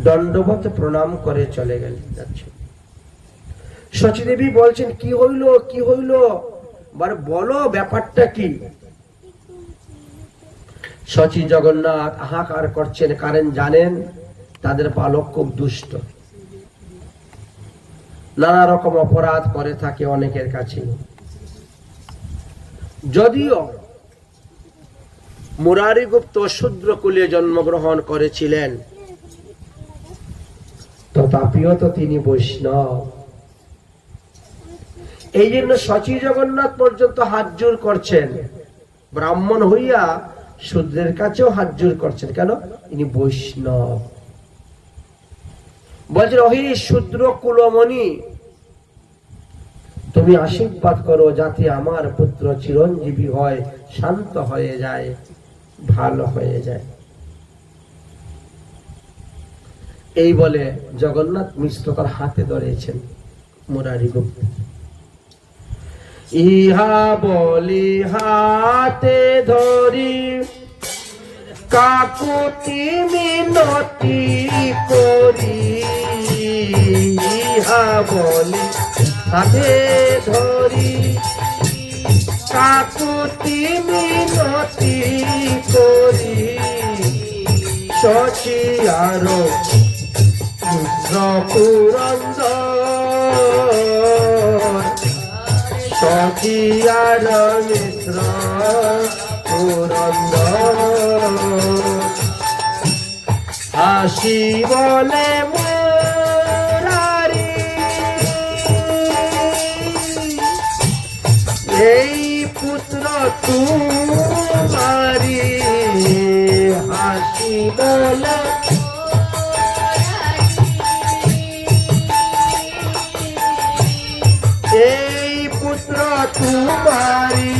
দণ্ডবত প্রণাম করে চলে গেলেন। শচী দেবী বলছেন, কি হইল, কি হইল, বলো ব্যাপারটা কি? শচী জগন্নাথ হাহাকার করছেন, কারণ জানেন তাদের পালক খুব দুষ্ট, নানা রকম অপরাধ করে থাকে অনেকের কাছে। যদিও মুরারিগুপ্ত শূদ্র কুলে জন্মগ্রহণ করেছিলেন, তথাপিও তো তিনি বৈষ্ণব। এই জন্য শচী জগন্নাথ পর্যন্ত হাত জোর করছেন, ব্রাহ্মণ হইয়া শূদ্রের কাছেও হাত জোর করছেন। কেন? ইনি বৈষ্ণব। বলছেন, ওহে শূদ্র কুলমণি, তুমি আশীর্বাদ করো যাতে আমার পুত্র চিরঞ্জীবী হয়, শান্ত হয়ে যায়, ভালো হয়ে যায়। এই বলে জগন্নাথ মিশ্র তার হাতে ধরেছেন মুরারিগুপ্ত। ইহা বলি হাতে ধরি কাকুতি মিনতি করি, ইহা বলি হাতে ধরি কাকুতি মিনতি করি, শচী আর মিশ্র পুরন্দর, শচী আর মিশ্র পুরন্দর। হাসি বলে মুরারি, তোমারি হাসি বলে এই পুত্র তোমারি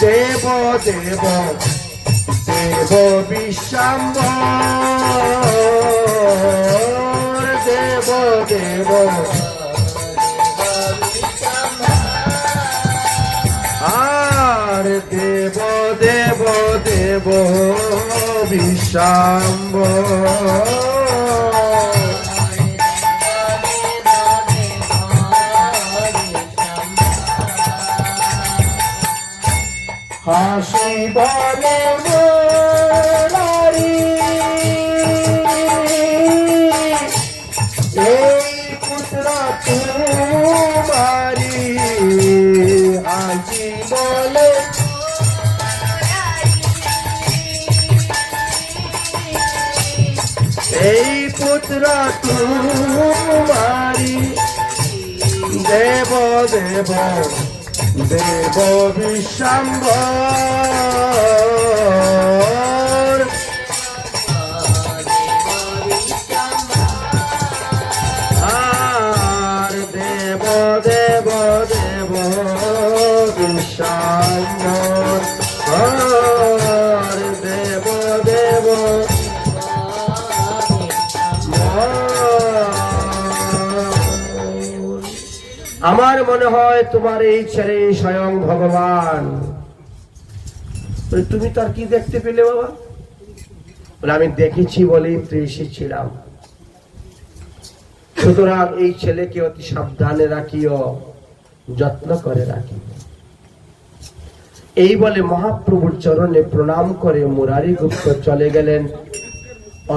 দেব দেব দেব বিশ্বাম্বর দেব দেব আর দেব দেব দেব বিশ্বাম্বর হাসি বলে নারী এই পুত্র তোমারি হাসি বলে এই পুত্র তোমারি দেব দেব দেব বিশ্বাম্বর আর দেব দেব দেব বিশ্বাম্বর আর দেব দেব আমার মনে হয় তোমার এই ছেলে স্বয়ং ভগবান। তুমি তার কি দেখতে পেলে বাবা? বলে আমি দেখেছি বলেই তো এসেছিলাম। সুতরাং এই ছেলেকে অতি সাবধানে রাখিও, যত্ন করে রাখিও। এই বলে মহাপ্রভুর চরণে প্রণাম করে মুরারি গুপ্ত চলে গেলেন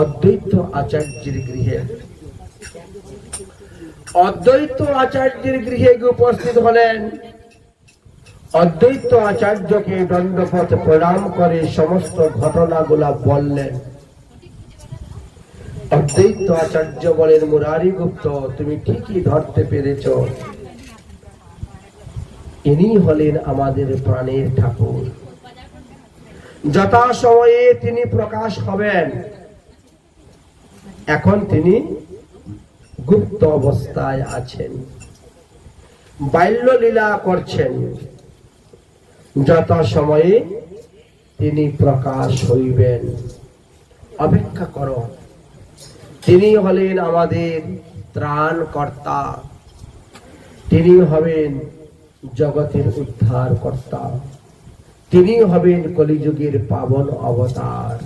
অদ্বৈত আচার্যের গৃহে। অদ্বৈত আচার্যের গৃহে উপস্থিত হলেন। অদ্বৈত আচার্যকে দণ্ডপথ প্রণাম করে সমস্ত ঘটনাগুলা বললেন। অদ্বৈত আচার্য বলেন, মুরারি গুপ্ত তুমি ঠিকই ধরতে পেরেছ, ইনি হলেন আমাদের প্রাণের ঠাকুর। যথা সময়ে তিনি প্রকাশ হবেন। এখন তিনি গুপ্ত অবস্থায় আছেন, বাল্য লীলা করছেন। যথা সময়ে তিনি প্রকাশ হইবেন, অপেক্ষা করো। তিনি হলেন আমাদের ত্রাণকর্তা, তিনি হবেন জগতের উদ্ধার কর্তা, তিনি হবেন কলিযুগের পাবন অবতার।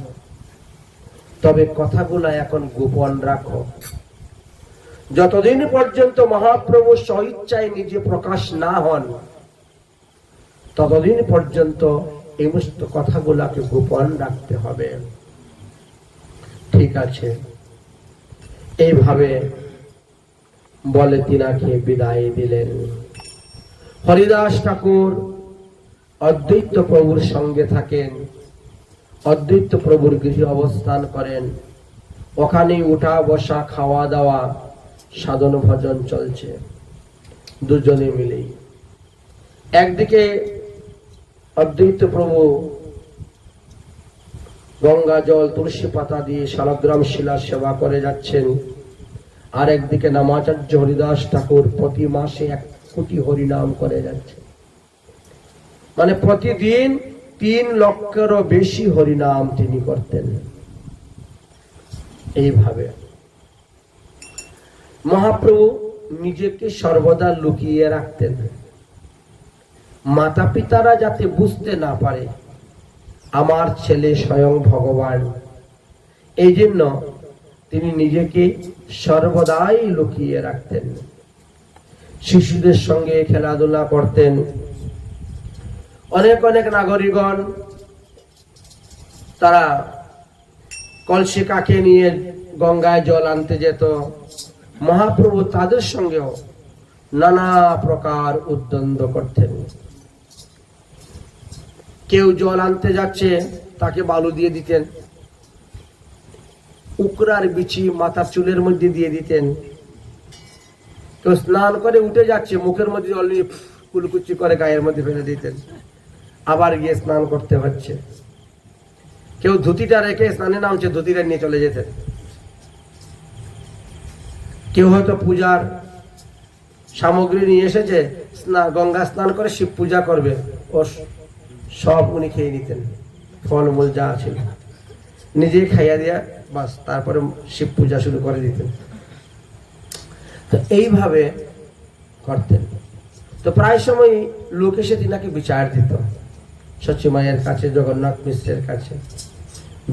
তবে কথাগুলো এখন গোপন রাখো। যতদিন পর্যন্ত মহাপ্রভু স্বইচ্ছায় নিজে প্রকাশ না হন, ততদিন পর্যন্ত এই সমস্ত কথাগুলাকে গোপন রাখতে হবে। ঠিক আছে, এইভাবে বলে তিনাকে বিদায় দিলেন। হরিদাস ঠাকুর অদ্বৈত প্রভুর সঙ্গে থাকেন, অদ্বৈত প্রভুর গৃহে অবস্থান করেন। ওখানে উঠা বসা, খাওয়া দাওয়া, সাধন ভজন চলছে দুজনে মিলেই। একদিকে অদ্বৈত প্রভু গঙ্গা জল তুলসী পাতা দিয়ে শালগ্রাম শিলা সেবা করে যাচ্ছেন, আর একদিকে নামাচার্য হরিদাস ঠাকুর প্রতি মাসে 1 কোটি হরিনাম করে যাচ্ছে। মানে প্রতিদিন 3 লক্ষেরও বেশি হরিনাম তিনি করতেন। এইভাবে মহাপ্রভু নিজেকে সর্বদা লুকিয়ে রাখতেন, মাতা পিতারা যাতে বুঝতে না পারে আমার ছেলে স্বয়ং ভগবান। এই জন্য তিনি নিজেকে সর্বদাই লুকিয়ে রাখতেন। শিশুদের সঙ্গে খেলাধুলা করতেন। অনেক অনেক নাগরিকগণ তারা কলসি কাকে নিয়ে গঙ্গায় জল আনতে যেত, মহাপ্রভু তাদের সঙ্গেও নানা প্রকার উদ্বন্দ্ব করতেন। কেউ জল আনতে যাচ্ছে, তাকে বালু দিয়ে দিতেন, উকরার বিচি মাথার চুলের মধ্যে দিয়ে দিতেন। কেউ স্নান করে উঠে যাচ্ছে, মুখের মধ্যে জল নিয়ে কুলকুচি করে গায়ের মধ্যে ফেলে দিতেন। আবার গিয়ে স্নান করতে হচ্ছে। কেউ ধুতিটা রেখে স্নানে নামছে, ধুতিটা নিয়ে চলে যেতেন। কেউ হয়তো পূজার সামগ্রী নিয়ে এসেছে, গঙ্গা স্নান করে শিব পূজা করবে, ও সব উনি খেয়ে নিতেন, ফলমূল যা ছিল নিজেই খাইয়া দিয়া বাস, তারপরে শিব পূজা শুরু করে দিতেন। তো এইভাবে করতেন। তো প্রায় সময় লোক এসে তিনাকে বিচার দিত, সচি মায়ের কাছে, জগন্নাথ মিশ্রের কাছে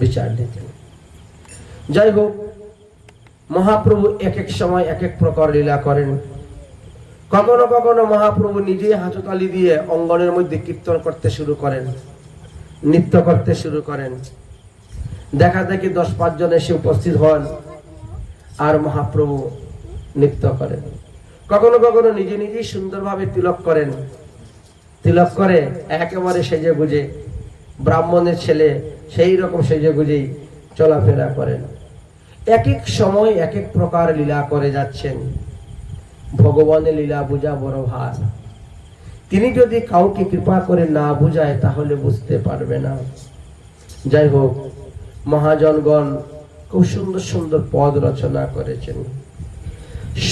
বিচার দিতেন। যাই হোক, মহাপ্রভু এক এক সময় এক এক প্রকার লীলা করেন। কখনো কখনো মহাপ্রভু নিজেই হাততালি দিয়ে অঙ্গনের মধ্যে কীর্তন করতে শুরু করেন, নৃত্য করতে শুরু করেন। দেখা দেখি 10-5 জন এসে উপস্থিত হন আর মহাপ্রভু নৃত্য করেন। কখনো কখনো নিজে নিজেই সুন্দরভাবে তিলক করেন, তিলক করে একেবারে সেজে গুজে, ব্রাহ্মণের ছেলে সেই রকম সেজে গুজেই চলাফেরা করেন। এক এক সময় এক এক প্রকার লীলা করে যাচ্ছেন। ভগবানের লীলা বুঝা বড় ভার। তিনি যদি কাউকে কৃপা করে না বুঝায় তাহলে বুঝতে পারবে না। যাই হোক, মহাজনগণ খুব সুন্দর সুন্দর পদ রচনা করেছেন।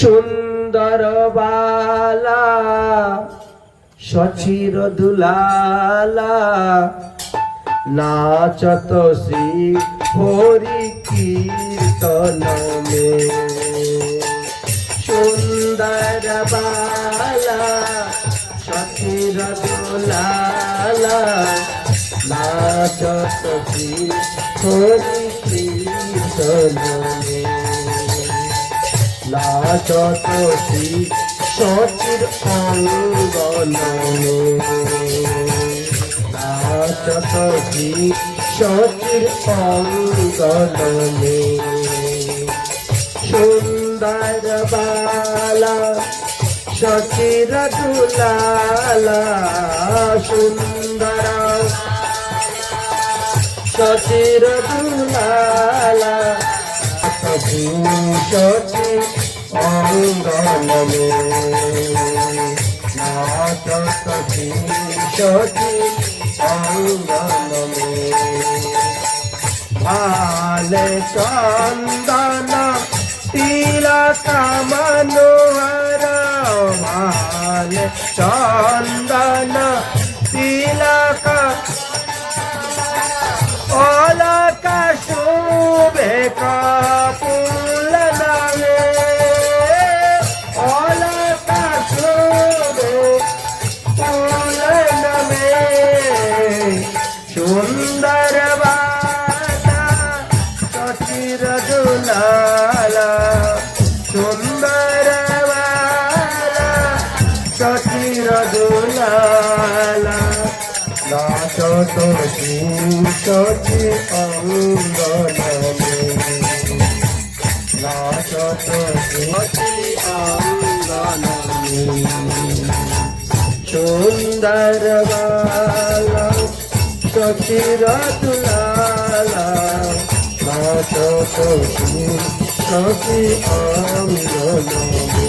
সুন্দর বালা সচির দুলালা নাচত শ্রী হরি কীর্তন মে। সুন্দর বালা সচির দুলালা নাচত শ্রী হরি কীর্তন মে। নাচত শ্রী সচির অঙ্গন মে। নাচত শ্রী সচির অঙ্গন মে। সুন্দর বালা সচির দুলালা সুন্দর সচির দুলালা সচি অঙ্গন মে। নাচত শ্রী সচি অঙ্গন মে। ভালে চন্দন তিলক মনোহর ভালে চন্দন তিলক অলক শোভে কপুল নামে। অলক শোভে কপুল নামে। সুন্দর বালা সচির দুলালা সুন্দর বালা সচির দুলালা নাচত শ্রী সচি অঙ্গন মে। নাচত শ্রী অঙ্গন মে। সুন্দর বালা সচির দুলালা নাচত শ্রী সচি অঙ্গন মে।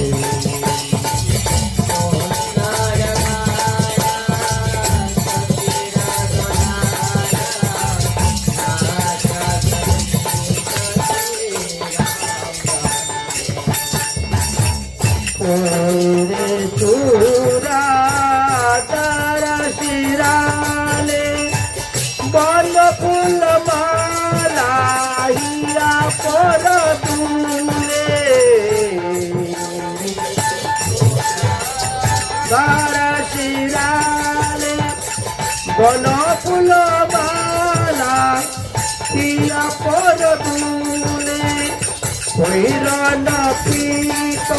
চূড়া তারা শিরালে বন ফুল মালা হিয়া পর তুলে। তারা শিরালে বন ফুল মালা হিয়া পর তুলে। হৈরণ পীত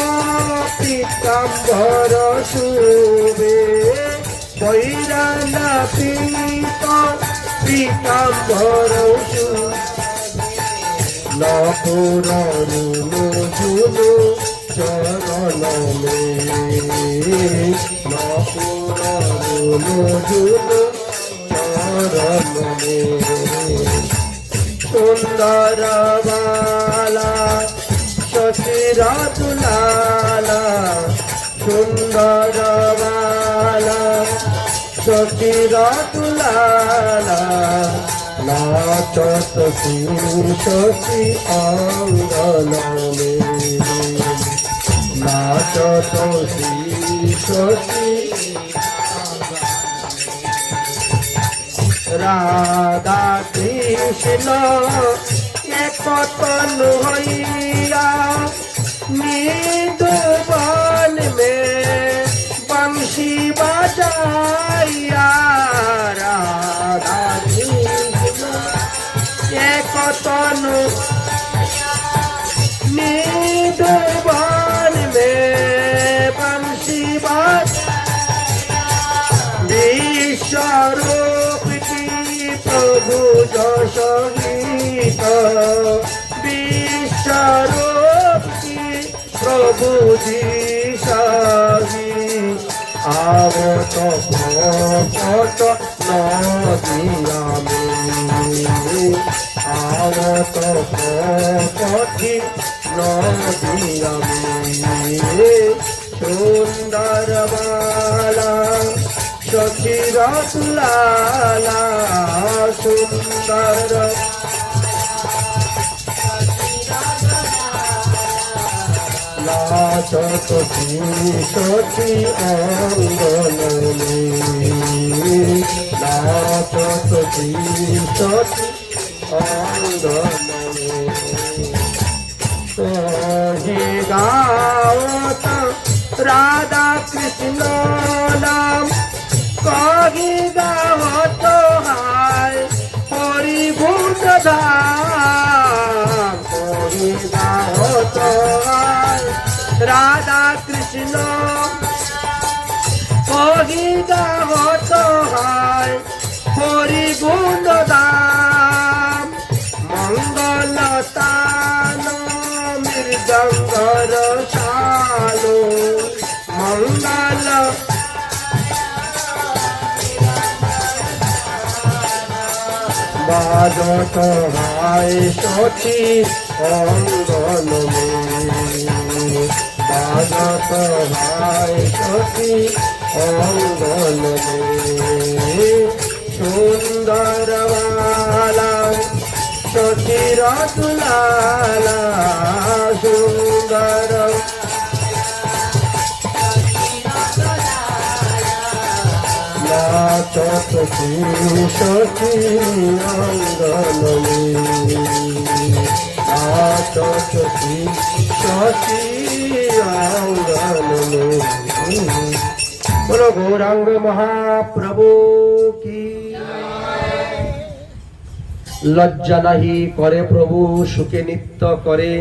পীতাম্বর শোভে। হৈরণ পীত পীতাম্বর শোভে। নপুর ঝুলু চরণ মে। নপুর ঝুলু চরণ মে। সুন্দর বালা সচির দুলালা সুন্দর বালা সচির শশীরতুলালা নাচত শশী অঙ্গনে নাচত শশী রাধা কৃষ্ণ একতন হইয়া মৃদুবন মে বংশী বাজাইয়া রাধা কৃষ্ণ একতন মৃদুবন মে বংশী বাজাইয়া বিশ্বরূপ প্রভু যশোহিত বিশ্বরূপ কি প্রভু দিশাহি आवत पट नदियामे आवत पटी नदियामे सुंदर बाला शशीरतुलाला सुंदर नाचत शशी अङ्गने नाचत शशी अङ्गने हे गावत राधा कृष्ण नाम कही गावत हाय हरिभूत धाम कही गावत हाय राधा कृष्ण कही गावत हाय हरिभूत धाम मंगलतान मृदंगर चालो मंगल बाजत हाय शची अंगन में बाजत हाय शची अंगन में सुंदर वाला शशीरतुलाला सुंदर नाचत शशी अङ्गने नाचत शशी अङ्गने बोलो गौरांग महाप्रभु की लज्जा नहीं करे प्रभु सुखे नित्य करे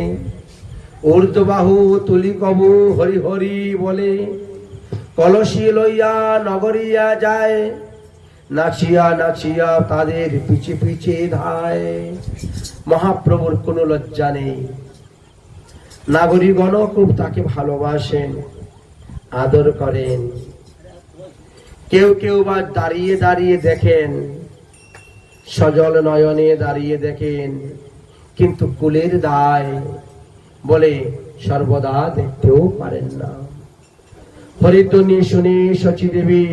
ऊर्ध्वबाहु तुली कबू हरि हरि बोले कलसी लइया नगरिया जाए नाचिया नाचिया तादेर पिछे पिछे धाय महाप्रभुर कोनो लज्जा नेই नागरिकगण खूब ताके भालोबासेन आदर करें केउ केउ बा दाঁড়িয়ে दाঁড়িয়ে देखें सजल नयने दाঁড়িয়ে देखें किन्तु कुलेर दाय बोले सर्वदा देखतेও पारेन ना हरिध्वनि शुने शची देवी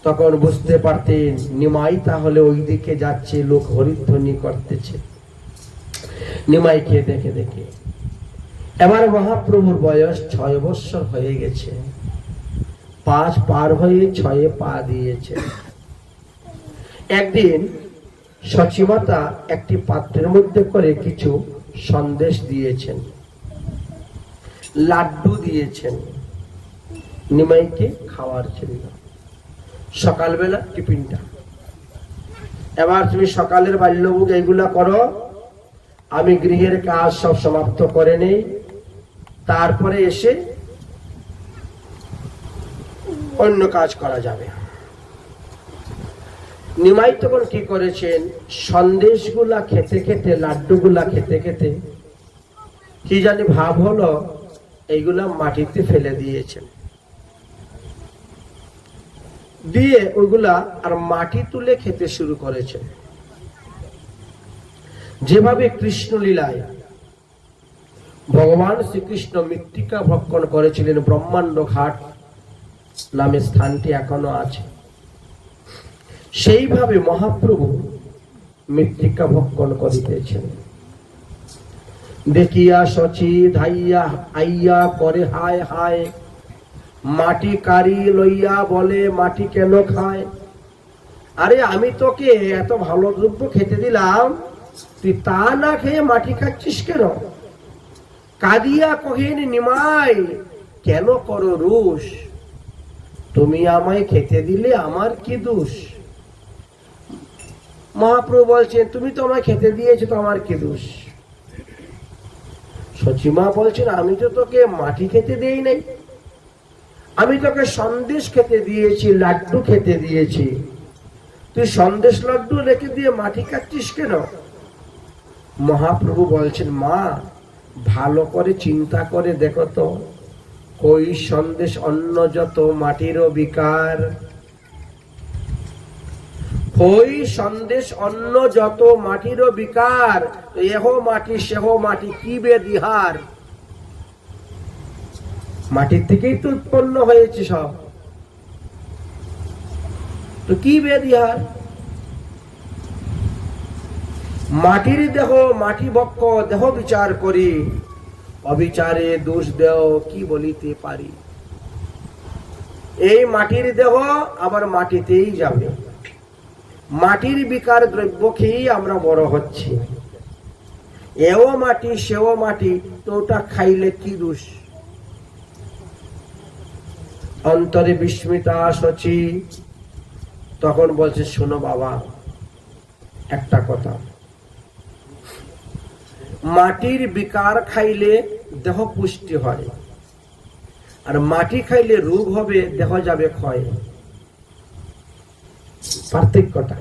तखन बुझते पारतेन निमाई ताहले ओई दिके जाच्छे लोक हरिध्वनि करतेछे निमाईके देखे देखे एबार महाप्रभुर बयस 6 বছর হয়ে গেছে 5 পার হয়ে 6 পা দিয়েছে একদিন সচিমাতা একটি পাত্রের মধ্যে করে কিছু সন্দেশ দিয়েছেন লাড্ডু দিয়েছেন নিমাইকে খাওয়ার জন্য সকালবেলা টিফিনটা এবার তুমি সকালের বাল্যভোগ এইগুলা করো আমি গৃহের কাজ সব সমাপ্ত করে নেই তারপরে এসে অন্য কাজ করা যাবে নিমাই তখন কি করেছেন সন্দেশগুলা খেতে খেতে লাড্ডুগুলা খেতে খেতে কি জানি ভাব হলো এইগুলা মাটিতে ফেলে দিয়েছেন দিয়ে ওইগুলা আর মাটি তুলে খেতে শুরু করেছেন যেভাবে কৃষ্ণ লীলায় ভগবান শ্রীকৃষ্ণ মৃত্তিকা ভক্ষণ করেছিলেন ব্রহ্মাণ্ড ঘাট নামে স্থানটি এখনো আছে। সেইভাবে মহাপ্রভু মৃত্তিকা ভক্ষণ করিতেছেন। দেখিয়া শচী ধাইয়া আইয়া করে হায় হায়, মাটি কারি লইয়া বলে মাটি কেন খায়। আরে আমি তোকে এত ভালো দ্রব্য খেতে দিলাম, তুই তা না খেয়ে মাটি খাচ্ছিস কেন? কাঁদিয়া কহেন নিমাই কেন করো রুষ, তুমি আমায় খেতে দিলে আমার কি দোষ? মহাপ্রভু বলছেন তুমি তো আমায় খেতে দিয়েছো, তো আমার কি দোষ? সচিমা বলছেন আমি তো তোকে মাটি খেতে দেই নাই, আমি তোকে সন্দেশ খেতে দিয়েছি, লাড্ডু খেতে দিয়েছি, তুই সন্দেশ লাড্ডু রেখে দিয়ে মাটি খাচ্ছিস কেন? মহাপ্রভু বলছেন মা ভালো করে চিন্তা করে দেখো তো, কই সন্দেশ অন্ন যত মাটিরও বিকার, কই সন্দেশ অন্ন যত মাটিরও বিকার, এহ মাটি সেহ মাটি কি বেদিহার। মাটির থেকেই তো উৎপন্ন হয়েছে সব, তো কি বেদিহার? মাটির দেহ মাটি বক্ষ দেহ বিচার করি, অবিচারে দোষ দেও কি বলিতে পারি। এই মাটির দেহ আবার মাটিতেই যাবে, মাটির বিকার দ্রব্য খেয়েই আমরা বড় হচ্ছি। এও মাটি সেও মাটি, তো ওটা খাইলে কি দোষ? অন্তরে বিস্মিতা শচী তখন বলছে শোনো বাবা একটা কথা, মাটির বিকার খাইলে দেহ পুষ্টি হয়, আর মাটি খাইলে রোগ হবে, দেহ যাবে ক্ষয়। পার্থক্যটা,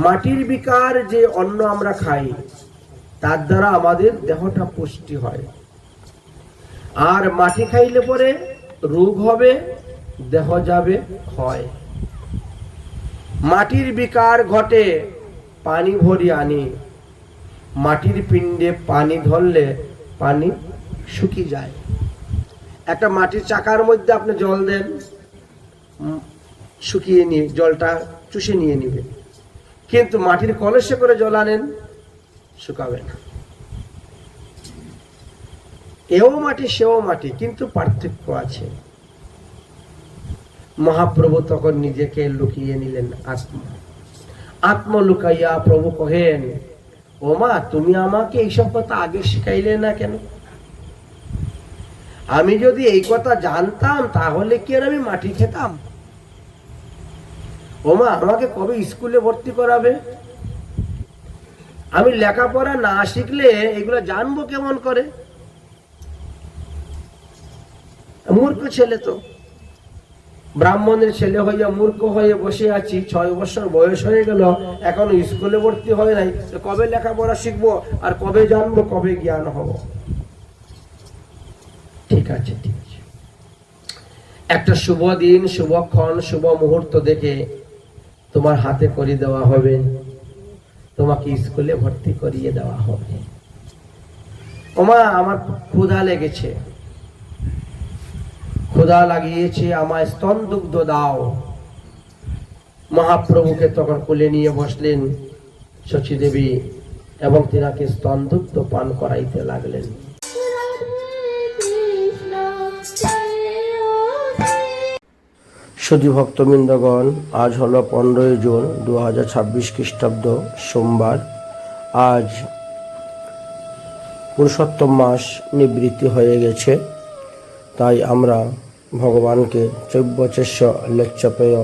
মাটির বিকার যে অন্ন আমরা খাই তার দ্বারা আমাদের দেহটা পুষ্টি হয়, আর মাটি খাইলে পরে রোগ হবে, দেহ যাবে ক্ষয়। মাটির বিকার ঘটে পানি ভরি আনি, মাটির পিণ্ডে পানি ধরলে পানি শুকিয়ে যায়। একটা মাটির চাকার মধ্যে আপনি জল দেন, শুকিয়ে নিয়ে জলটা চুষে নিয়ে নিবে, কিন্তু মাটির কলসে করে জল আনেন শুকাবে না। এও মাটি সেও মাটি, কিন্তু পার্থক্য আছে। মহাপ্রভু তখন নিজেকে লুকিয়ে নিলেন আত্ম লুকাইয়া প্রভু কহেন ও মা তুমি আমাকে এইসব কথা আগে শিখাইলে না কেন? আমি যদি এই কথা জানতাম তাহলে কি আর আমি মাটি খেতাম? ও মা আমাকে কবে স্কুলে ভর্তি করাবে? আমি লেখাপড়া না শিখলে এগুলো জানবো কেমন করে? মূর্খ ছেলে তো, ব্রাহ্মণের ছেলে হইয়া মূর্খ হয়ে বসে আছি, 6 বছর বয়স হয়ে গেল, এখনো স্কুলে ভর্তি হয় নাই, কবে লেখাপড়া শিখবো আর কবে জানবো, কবে জ্ঞান হব? ঠিক আছে ঠিক আছে, একটা শুভ দিন, শুভক্ষণ, শুভ মুহূর্ত দেখে তোমার হাতে করে দেওয়া হবে, তোমাকে স্কুলে ভর্তি করিয়ে দেওয়া হবে। ওমা আমার ক্ষুধা লেগেছে, ক্ষুধা লাগিয়েছে, আমায় স্তন দুগ্ধ দাও। মহাপ্রভুকে তখন কোলে নিয়ে বসলেন শচী দেবী এবং তিনাকে স্তন দুগ্ধ পান করাইতে লাগলেন। সুধী ভক্তবৃন্দগণ, আজ হলো 15 জুন 2026 খ্রিস্টাব্দ সোমবার। আজ পুরুষোত্তম মাস নিবৃত্তি হয়ে গেছে, তাই আমরা ভগবানকে চৈব্যচেষ্য লেচ্চপেয়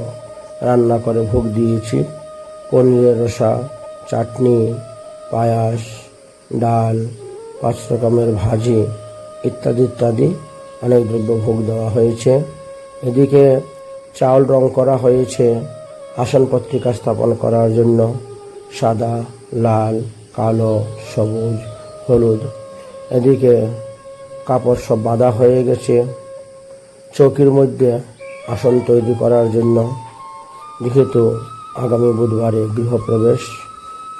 রান্না করে ভোগ দিয়েছি। পনিরের রসা, চাটনি, পায়াস, ডাল, 5 রকমের ভাজি ইত্যাদি ইত্যাদি অনেক দ্রব্য ভোগ দেওয়া হয়েছে। এদিকে চাউল রং করা হয়েছে আসন পত্রিকা স্থাপন করার জন্য, সাদা, লাল, কালো, সবুজ, হলুদ। এদিকে কাপড় সব বাঁধা হয়ে গেছে চৌকির মধ্যে আসন তৈরি করার জন্য, যেহেতু আগামী বুধবারে গৃহপ্রবেশ,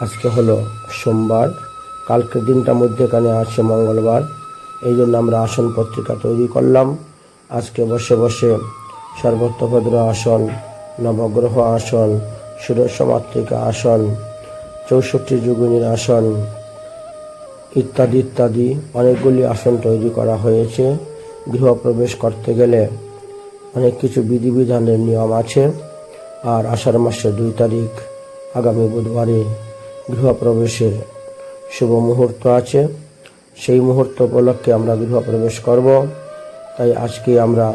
আজকে হলো সোমবার, কালকের দিনটা মধ্যেখানে আছে মঙ্গলবার, এই জন্য আমরা আসন পত্রিকা তৈরি করলাম। আজকে বসে বসে সর্বত্রভদ্র আসন, নবগ্রহ আসন, সুরসমাতৃকা আসন, 64 যোগিনীর আসন ইত্যাদি ইত্যাদি অনেকগুলি আসন তৈরি করা হয়েছে। গৃহপ্রবেশ করতে গেলে অনেক কিছু বিধিবিধানের নিয়ম আছে। আর আষাঢ় মাসের 2 তারিখ আগামী বুধবারে গৃহপ্রবেশের শুভ মুহূর্ত আছে। সেই মুহূর্ত উপলক্ষে আমরা গৃহপ্রবেশ করব। তাই আজকে আমরা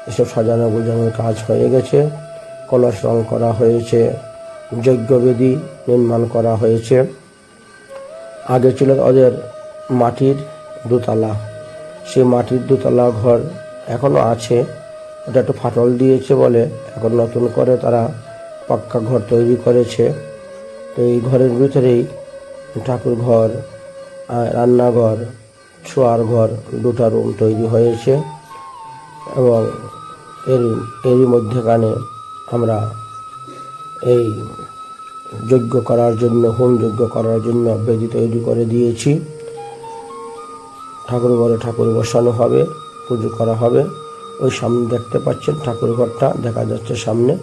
এসব সাজানো গোছানোর কাজ হয়ে গেছে। কলস রং করা হয়েছে, যজ্ঞবেদী নির্মাণ করা হয়েছে। আগে ছিল ওদের মাটির দোতলা, সেই মাটির দোতলা ঘর এখনও আছে। ওটা একটু ফাটল দিয়েছে বলে এখন নতুন করে তারা পাক্কা ঘর তৈরি করেছে। তো এই ঘরের ভিতরেই ঠাকুর ঘর, রান্নাঘর, শোয়ার ঘর, 2টা রুম তৈরি হয়েছে। এবং এরই মধ্যেখানে আমরা এই যজ্ঞ করার জন্য, হোম যজ্ঞ করার জন্য বেদি তৈরি করে দিয়েছি। ঠাকুর ঘরে ঠাকুর বসানো হবে, পুজো করা হবে। ওই সামনে দেখতে পাচ্ছেন ঠাকুর ঘরটা দেখা যাচ্ছে সামনে।